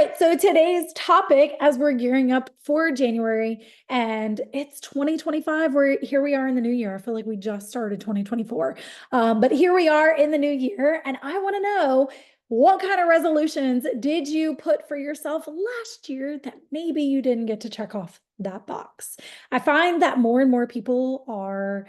right, so today's topic, as we're gearing up for January, and it's 2025, here we are in the new year. I feel like we just started 2024. But here we are in the new year, and I want to know, what kind of resolutions did you put for yourself last year that maybe you didn't get to check off that box? I find that more and more people are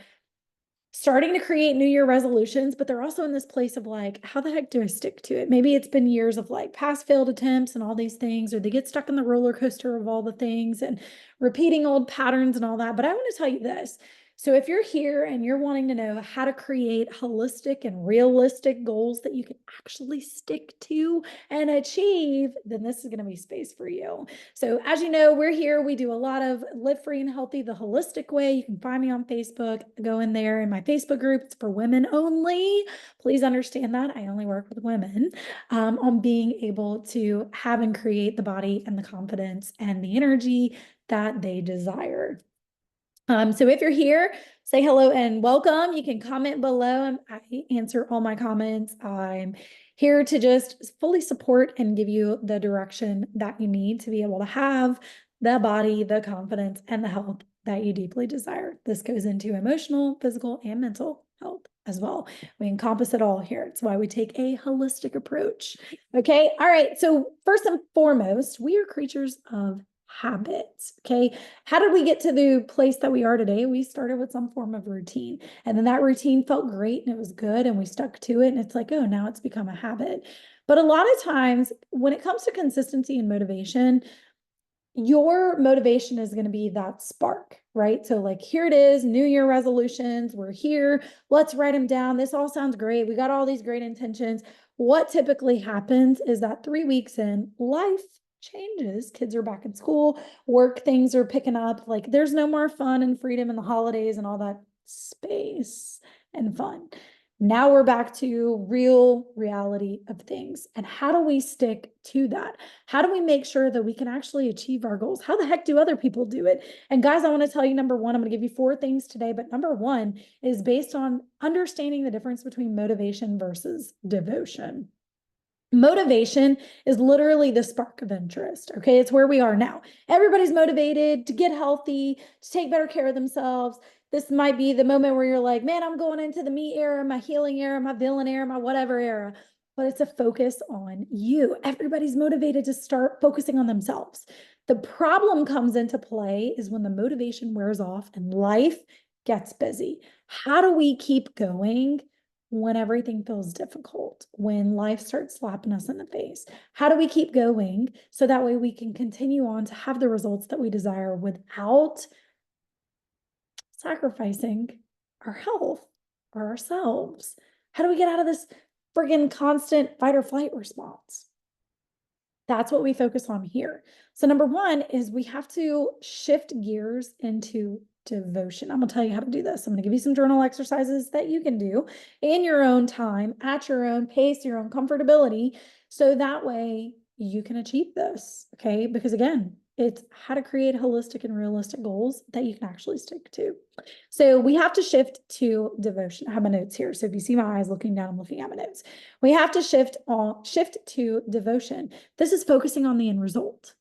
starting to create New Year resolutions, but they're also in this place of like, how the heck do I stick to it? Maybe it's been years of like past failed attempts and all these things, or they get stuck in the roller coaster of all the things and repeating old patterns and all that. But I want to tell you this. So if you're here and you're wanting to know how to create holistic and realistic goals that you can actually stick to and achieve, then this is going to be space for you. So as you know, we're here. We do a lot of Live Free and Healthy the holistic way. You can find me on Facebook. Go in there in my Facebook group. It's for women only. Please understand that I only work with women on being able to have and create the body and the confidence and the energy that they desire. So if you're here, say hello and welcome. You can comment below. I answer all my comments. I'm here to just fully support and give you the direction that you need to be able to have the body, the confidence, and the health that you deeply desire. This goes into emotional, physical, and mental health as well. We encompass it all here. It's why we take a holistic approach. Okay. All right. So first and foremost, we are creatures of habits. Okay. How did we get to the place that we are today? We started with some form of routine, and then that routine felt great and it was good and we stuck to it. And it's like, oh, now it's become a habit. But a lot of times when it comes to consistency and motivation, your motivation is going to be that spark, right? So like, here it is, New Year resolutions. We're here. Let's write them down. This all sounds great. We got all these great intentions. What typically happens is that 3 weeks in, life changes. Kids are back in school, work things are picking up. Like, there's no more fun and freedom in the holidays and all that space and fun. Now we're back to real reality of things. And how do we stick to that? How do we make sure that we can actually achieve our goals? How the heck do other people do it? And guys, I want to tell you, number one, I'm going to give you 4 things today, but number one is based on understanding the difference between motivation versus devotion. Motivation is literally the spark of interest. Okay. It's where we are now. Everybody's motivated to get healthy, to take better care of themselves. This might be the moment where you're like, man, I'm going into the me era, my healing era, my villain era, my whatever era. But it's a focus on you. Everybody's motivated to start focusing on themselves. The problem comes into play is when the motivation wears off and life gets busy. How do we keep going when everything feels difficult, when life starts slapping us in the face? How do we keep going so that way we can continue on to have the results that we desire without sacrificing our health or ourselves? How do we get out of this friggin' constant fight or flight response? That's what we focus on here. So number one is we have to shift gears into devotion. I'm going to tell you how to do this. I'm going to give you some journal exercises that you can do in your own time, at your own pace, your own comfortability, so that way you can achieve this. Okay. Because again, it's how to create holistic and realistic goals that you can actually stick to. So we have to shift to devotion. I have my notes here. So if you see my eyes looking down, I'm looking at my notes. We have to shift to devotion. This is focusing on the end result.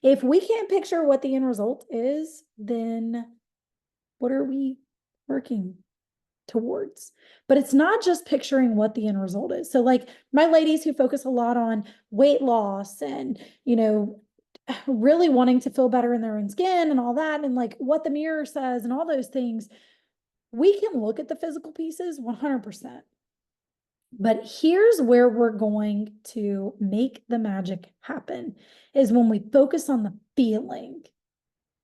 If we can't picture what the end result is, then what are we working towards? But it's not just picturing what the end result is. So like my ladies who focus a lot on weight loss and, really wanting to feel better in their own skin and all that, and like what the mirror says and all those things, we can look at the physical pieces 100%. But here's where we're going to make the magic happen, is when we focus on the feeling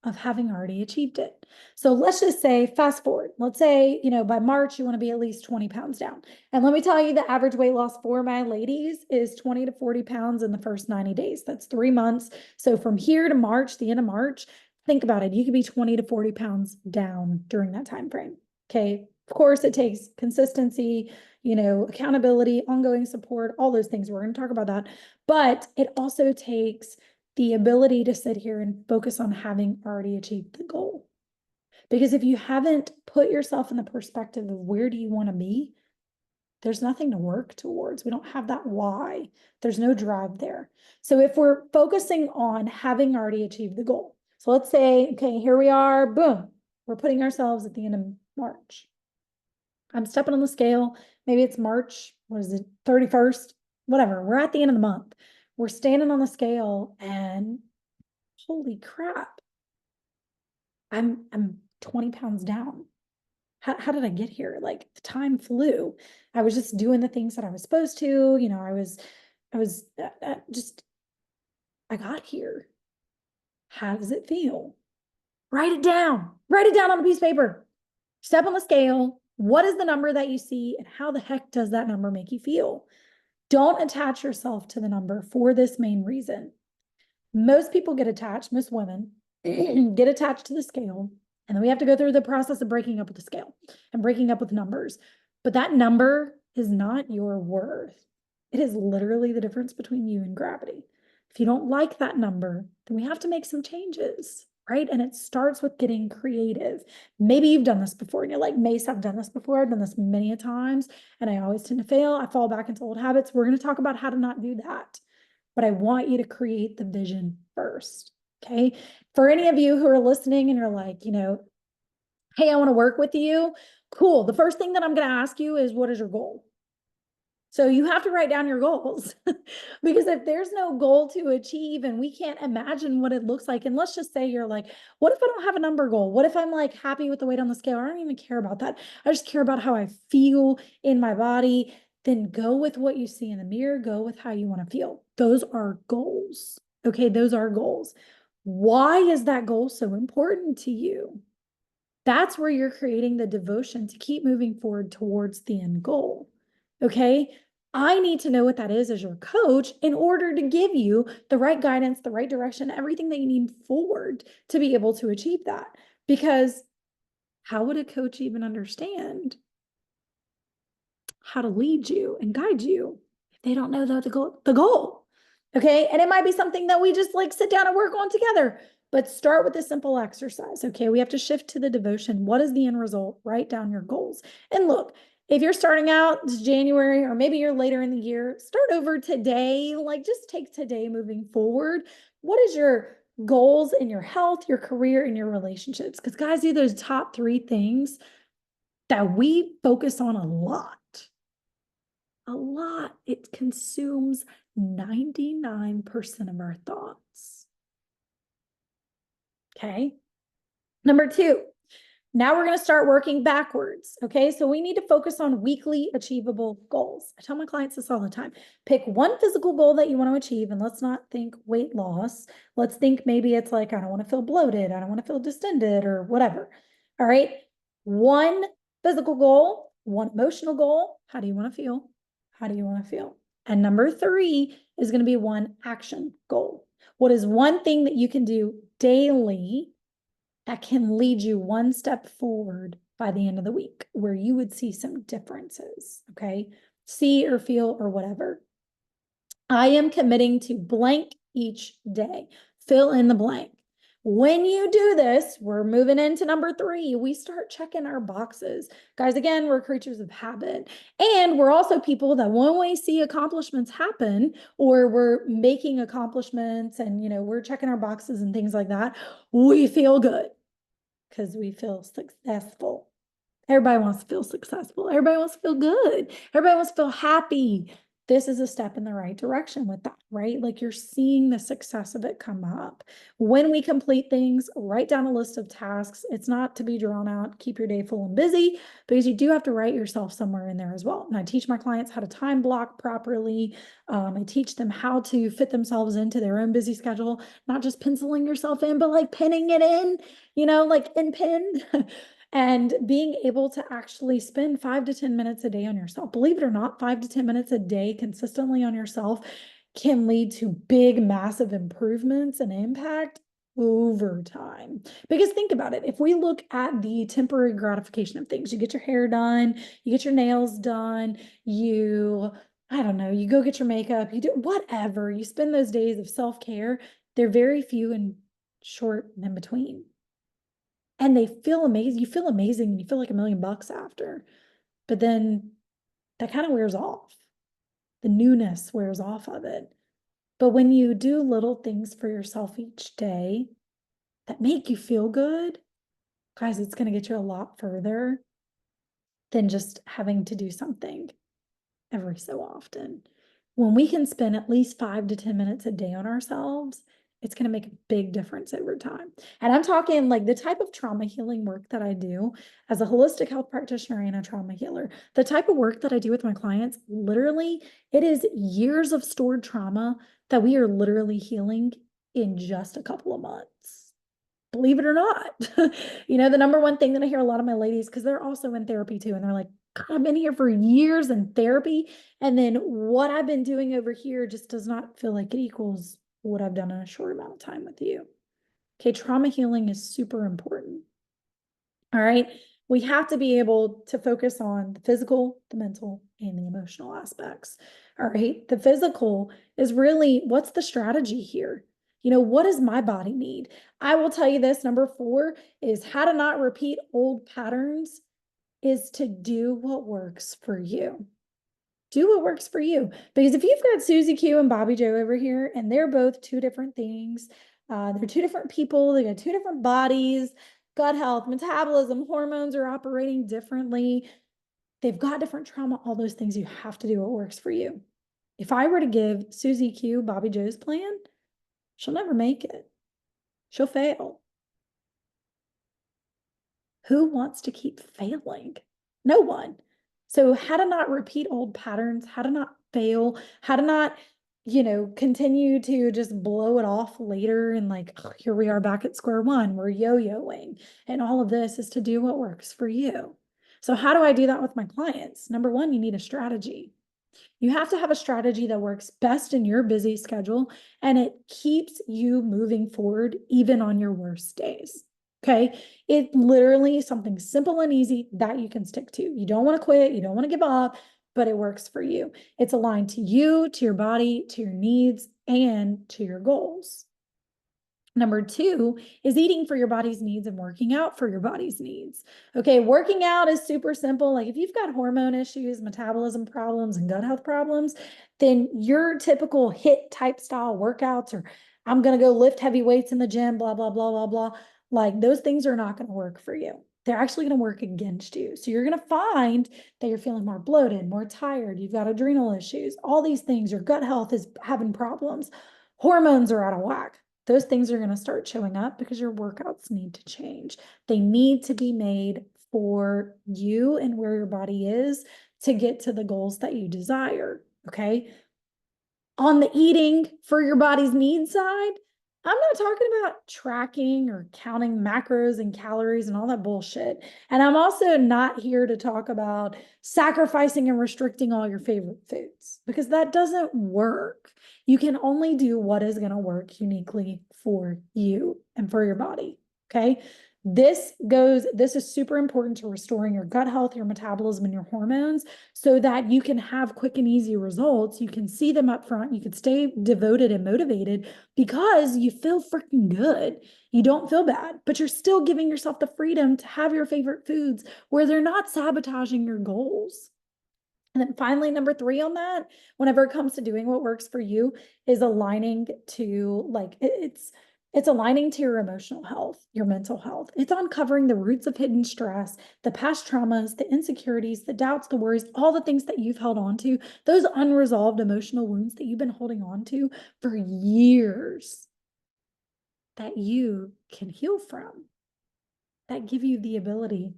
of having already achieved it. So let's just say, fast forward, let's say, by March, you want to be at least 20 pounds down. And let me tell you, the average weight loss for my ladies is 20 to 40 pounds in the first 90 days. That's 3 months. So from here to March, the end of March, think about it. You could be 20 to 40 pounds down during that time frame. Okay. Of course, it takes consistency, accountability, ongoing support, all those things. We're going to talk about that. But it also takes the ability to sit here and focus on having already achieved the goal. Because if you haven't put yourself in the perspective of where do you want to be, there's nothing to work towards. We don't have that why. There's no drive there. So if we're focusing on having already achieved the goal, so let's say, okay, here we are, boom, we're putting ourselves at the end of March. I'm stepping on the scale. Maybe it's March, what is it, 31st, whatever. We're at the end of the month. We're standing on the scale and holy crap, I'm 20 pounds down. How did I get here? Like the time flew. I was just doing the things that I was supposed to, you know, I was just, I got here. How does it feel? Write it down on a piece of paper. Step on the scale. What is the number that you see and how the heck does that number make you feel? Don't attach yourself to the number for this main reason. Most people get attached, most women get attached to the scale, and then we have to go through the process of breaking up with the scale and breaking up with numbers. But that number is not your worth. It is literally the difference between you and gravity. If you don't like that number, then we have to make some changes, right? And it starts with getting creative. Maybe you've done this before and you're like, Mace, I've done this before. I've done this many a times and I always tend to fail. I fall back into old habits. We're going to talk about how to not do that. But I want you to create the vision first. Okay. For any of you who are listening and you're like, you know, hey, I want to work with you. Cool. The first thing that I'm going to ask you is, what is your goal? So you have to write down your goals because if there's no goal to achieve and we can't imagine what it looks like, and let's just say you're like, what if I don't have a number goal? What if I'm like happy with the weight on the scale? I don't even care about that. I just care about how I feel in my body. Then go with what you see in the mirror, go with how you want to feel. Those are goals. Okay, those are goals. Why is that goal so important to you? That's where you're creating the devotion to keep moving forward towards the end goal. Okay, I need to know what that is as your coach in order to give you the right guidance, the right direction, everything that you need forward to be able to achieve that. Because how would a coach even understand how to lead you and guide you if they don't know the goal? Okay, and it might be something that we just like sit down and work on together. But start with a simple exercise. Okay, we have to shift to the devotion. What is the end result? Write down your goals. And look, if you're starting out, it's January, or maybe you're later in the year, start over today. Like just take today moving forward. What is your goals in your health, your career, and your relationships? Because guys, these are the top 3 things that we focus on a lot. A lot. It consumes 99% of our thoughts. Okay. Number 2, now we're going to start working backwards. Okay. So we need to focus on weekly achievable goals. I tell my clients this all the time. Pick one physical goal that you want to achieve, and let's not think weight loss. Let's think maybe it's like, I don't want to feel bloated. I don't want to feel distended or whatever. All right. One physical goal, one emotional goal. How do you want to feel? How do you want to feel? And number 3 is going to be one action goal. What is one thing that you can do daily that can lead you one step forward by the end of the week where you would see some differences, okay? See or feel or whatever. I am committing to blank each day. Fill in the blank. When you do this, we're moving into number 3. We start checking our boxes. Guys, again, we're creatures of habit. And we're also people that when we see accomplishments happen or we're making accomplishments and, you know, we're checking our boxes and things like that, we feel good because we feel successful. Everybody wants to feel successful. Everybody wants to feel good. Everybody wants to feel happy. This is a step in the right direction with that, right? Like you're seeing the success of it come up. When we complete things, write down a list of tasks. It's not to be drawn out. Keep your day full and busy because you do have to write yourself somewhere in there as well. And I teach my clients how to time block properly. I teach them how to fit themselves into their own busy schedule, not just penciling yourself in, but like pinning it in, you know, like in pin. And being able to actually spend 5 to 10 minutes a day on yourself. Believe it or not, 5 to 10 minutes a day consistently on yourself can lead to big, massive improvements and impact over time. Because think about it. If we look at the temporary gratification of things, you get your hair done, you get your nails done, I don't know, you go get your makeup, you do whatever, you spend those days of self-care, they're very few and short and in between. And they feel amazing. You feel amazing and you feel like $1 million after. But then that kind of wears off. The newness wears off of it. But when you do little things for yourself each day that make you feel good, guys, it's going to get you a lot further than just having to do something every so often. When we can spend at least 5 to 10 minutes a day on ourselves, it's going to make a big difference over time. And I'm talking like the type of trauma healing work that I do as a holistic health practitioner and a trauma healer, the type of work that I do with my clients, literally, it is years of stored trauma that we are literally healing in just a couple of months. Believe it or not. The number one thing that I hear a lot of my ladies, because they're also in therapy too, and they're like, God, I've been here for years in therapy, and then what I've been doing over here just does not feel like it equals what I've done in a short amount of time with you. Okay, trauma healing is super important. All right, we have to be able to focus on the physical, the mental, and the emotional aspects. All right, the physical is really, what's the strategy here? What does my body need? I will tell you this, number 4 is how to not repeat old patterns is to do what works for you. Do what works for you. Because if you've got Susie Q and Bobby Joe over here, and they're both 2 different things, they're 2 different people, they got 2 different bodies, gut health, metabolism, hormones are operating differently. They've got different trauma, all those things. You have to do what works for you. If I were to give Susie Q Bobby Joe's plan, she'll never make it. She'll fail. Who wants to keep failing? No one. So how to not repeat old patterns, how to not fail, how to not, continue to just blow it off later and like, oh, here we are back at square one, we're yo-yoing. And all of this is to do what works for you. So how do I do that with my clients? Number 1, you need a strategy. You have to have a strategy that works best in your busy schedule and it keeps you moving forward even on your worst days. Okay. It literally is something simple and easy that you can stick to. You don't want to quit. You don't want to give up, but it works for you. It's aligned to you, to your body, to your needs, and to your goals. Number 2 is eating for your body's needs and working out for your body's needs. Okay, working out is super simple. Like if you've got hormone issues, metabolism problems, and gut health problems, then your typical HIIT type style workouts, or I'm going to go lift heavy weights in the gym, blah, blah, blah, blah, blah. Like those things are not going to work for you. They're actually going to work against you. So you're going to find that you're feeling more bloated, more tired. You've got adrenal issues, all these things. Your gut health is having problems. Hormones are out of whack. Those things are going to start showing up because your workouts need to change. They need to be made for you and where your body is to get to the goals that you desire. Okay. On the eating for your body's needs side, I'm not talking about tracking or counting macros and calories and all that bullshit. And I'm also not here to talk about sacrificing and restricting all your favorite foods because that doesn't work. You can only do what is going to work uniquely for you and for your body. Okay. This is super important to restoring your gut health, your metabolism, and your hormones so that you can have quick and easy results. You can see them up front. You can stay devoted and motivated because you feel freaking good. You don't feel bad, but you're still giving yourself the freedom to have your favorite foods where they're not sabotaging your goals. And then finally, number 3 on that, whenever it comes to doing what works for you, is aligning to it's aligning to your emotional health, your mental health. It's uncovering the roots of hidden stress, the past traumas, the insecurities, the doubts, the worries, all the things that you've held on to, those unresolved emotional wounds that you've been holding on to for years that you can heal from, that give you the ability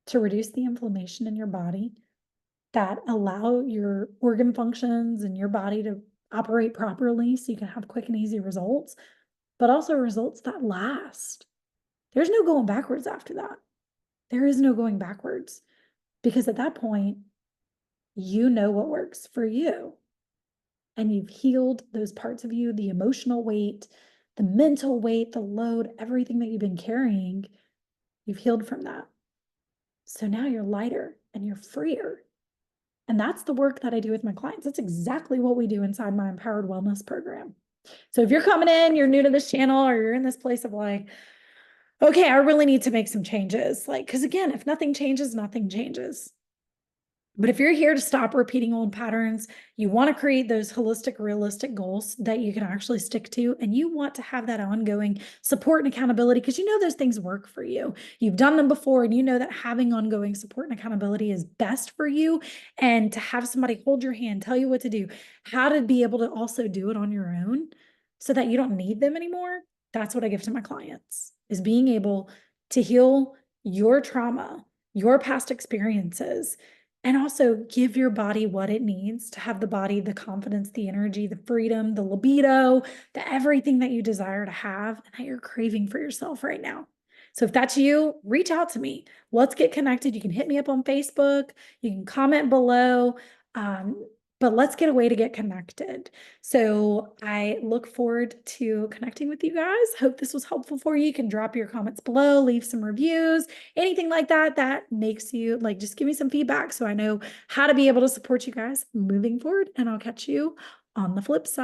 to reduce the inflammation in your body, that allow your organ functions and your body to operate properly so you can have quick and easy results, but also results that last. There's no going backwards after that. There is no going backwards because at that point, you know what works for you. And you've healed those parts of you, the emotional weight, the mental weight, the load, everything that you've been carrying, you've healed from that. So now you're lighter and you're freer. And that's the work that I do with my clients. That's exactly what we do inside my Empowered Wellness program. So if you're coming in, you're new to this channel, or you're in this place of like, okay, I really need to make some changes. Like, because again, if nothing changes, nothing changes. But if you're here to stop repeating old patterns, you want to create those holistic, realistic goals that you can actually stick to, and you want to have that ongoing support and accountability because you know those things work for you. You've done them before, and you know that having ongoing support and accountability is best for you. And to have somebody hold your hand, tell you what to do, how to be able to also do it on your own so that you don't need them anymore. That's what I give to my clients, is being able to heal your trauma, your past experiences, and also give your body what it needs to have the body, the confidence, the energy, the freedom, the libido, the everything that you desire to have and that you're craving for yourself right now. So if that's you, reach out to me. Let's get connected. You can hit me up on Facebook. You can comment below. But let's get a way to get connected. So I look forward to connecting with you guys. Hope this was helpful for you. You can drop your comments below, leave some reviews, anything like that that makes you like, just give me some feedback so I know how to be able to support you guys moving forward. And I'll catch you on the flip side.